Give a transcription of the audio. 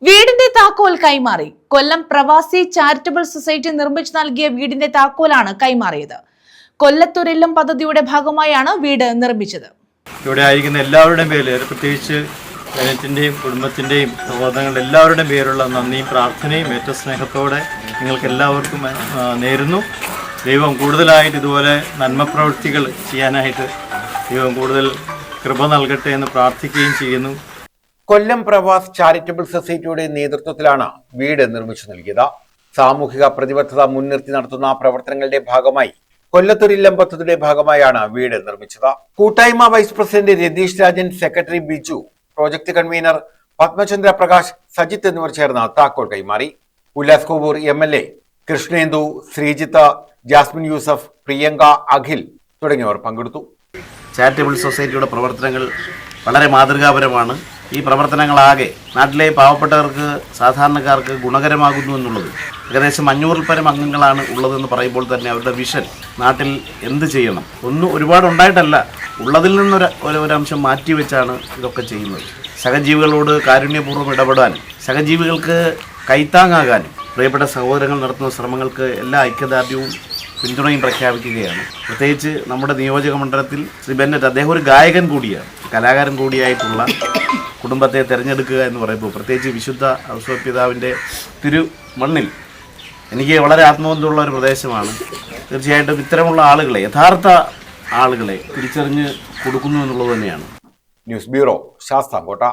വീടിന്റെ താക്കോൽ കൈമാറി. കൊല്ലം പ്രവാസി ചാരിറ്റബിൾ സൊസൈറ്റി നിർമ്മിച്ചു നൽകിയ വീടിന്റെ താക്കോലാണ് കൈമാറിയത്. കൊല്ലത്തൊരില്ലം പദ്ധതിയുടെ ഭാഗമായാണ് വീട് നിർമ്മിച്ചത്. ഇവിടെ ആയിരിക്കുന്ന എല്ലാവരുടെയും പേരിൽ, പ്രത്യേകിച്ച് ജനത്തിൻ്റെയും കുടുംബത്തിൻ്റെയും സഹോദരങ്ങളുടെ എല്ലാവരുടെയും പേരുള്ള നന്ദിയും പ്രാർത്ഥനയും ഏറ്റവും സ്നേഹത്തോടെ നിങ്ങൾക്ക് എല്ലാവർക്കും നേരുന്നു. ദൈവം കൂടുതലായിട്ട് ഇതുപോലെ നന്മ പ്രവൃത്തികൾ ചെയ്യാനായിട്ട് ദൈവം കൂടുതൽ കൃപ നൽകട്ടെ എന്ന് പ്രാർത്ഥിക്കുകയും ചെയ്യുന്നു. കൊല്ലം പ്രവാസ് ചാരിറ്റബിൾ സൊസൈറ്റിയുടെ നേതൃത്വത്തിലാണ് വീട് നിർമ്മിച്ചു നൽകിയത്. സാമൂഹിക പ്രതിബദ്ധത മുൻനിർത്തി നടത്തുന്ന പ്രവർത്തനങ്ങളുടെ ഭാഗമായി കൊല്ലത്തൊരില്ലം പദ്ധതിയുടെ ഭാഗമായാണ് വീട് നിർമ്മിച്ചത്. കൂട്ടായ്മ vice president Ratheesh Rajan, secretary Biju, project convener Padmachandra Prakash, Sajith എന്നിവർ ചേർന്ന് താക്കോൽ കൈമാറി. ഉല്ലാസ് കോവൂർ MLA, കൃഷ്ണേന്ദു, ശ്രീജിത്ത്, ജാസ്മിൻ യൂസഫ്, പ്രിയങ്ക, അഖിൽ തുടങ്ങിയവർ പങ്കെടുത്തു. ചാരിറ്റബിൾ സൊസൈറ്റിയുടെ പ്രവർത്തനങ്ങൾ വളരെ മാതൃകാപരമാണ്. ഈ പ്രവർത്തനങ്ങളാകെ നാട്ടിലെ പാവപ്പെട്ടവർക്ക്, സാധാരണക്കാർക്ക് ഗുണകരമാകുന്നു എന്നുള്ളത്. ഏകദേശം 500 പരം അംഗങ്ങളാണ് ഉള്ളതെന്ന് പറയുമ്പോൾ തന്നെ അവരുടെ വിഷൻ, നാട്ടിൽ എന്ത് ചെയ്യണം, ഒന്നും ഒരുപാടുണ്ടായിട്ടല്ല, ഉള്ളതിൽ നിന്നൊരംശം മാറ്റിവെച്ചാണ് ഇതൊക്കെ ചെയ്യുന്നത്. സഹജീവികളോട് കാരുണ്യപൂർവ്വം ഇടപെടാനും സഹജീവികൾക്ക് കൈത്താങ്ങാകാനും പ്രിയപ്പെട്ട സഹോദരങ്ങൾ നടത്തുന്ന ശ്രമങ്ങൾക്ക് എല്ലാ ഐക്യദാർഢ്യവും പിന്തുണയും പ്രഖ്യാപിക്കുകയാണ്. പ്രത്യേകിച്ച് നമ്മുടെ നിയോജക മണ്ഡലത്തിൽ ശ്രീ ബെന്നറ്റ്, അദ്ദേഹം ഒരു ഗായകൻ കൂടിയാണ്, കലാകാരൻ കൂടിയായിട്ടുള്ള കുടുംബത്തെ തിരഞ്ഞെടുക്കുക എന്ന് പറയുമ്പോൾ, പ്രത്യേകിച്ച് വിശുദ്ധ ഔസേപ്പിതാവിൻ്റെ തിരുമണ്ണിൽ എനിക്ക് വളരെ ആത്മബന്ധമുള്ള ഒരു പ്രദേശമാണ്. തീർച്ചയായിട്ടും ഇത്തരമുള്ള ആളുകളെ, യഥാർത്ഥ ആളുകളെ തിരിച്ചറിഞ്ഞ് കൊടുക്കുന്നു എന്നുള്ളത് തന്നെയാണ്. News bureau, Sasthamkotta.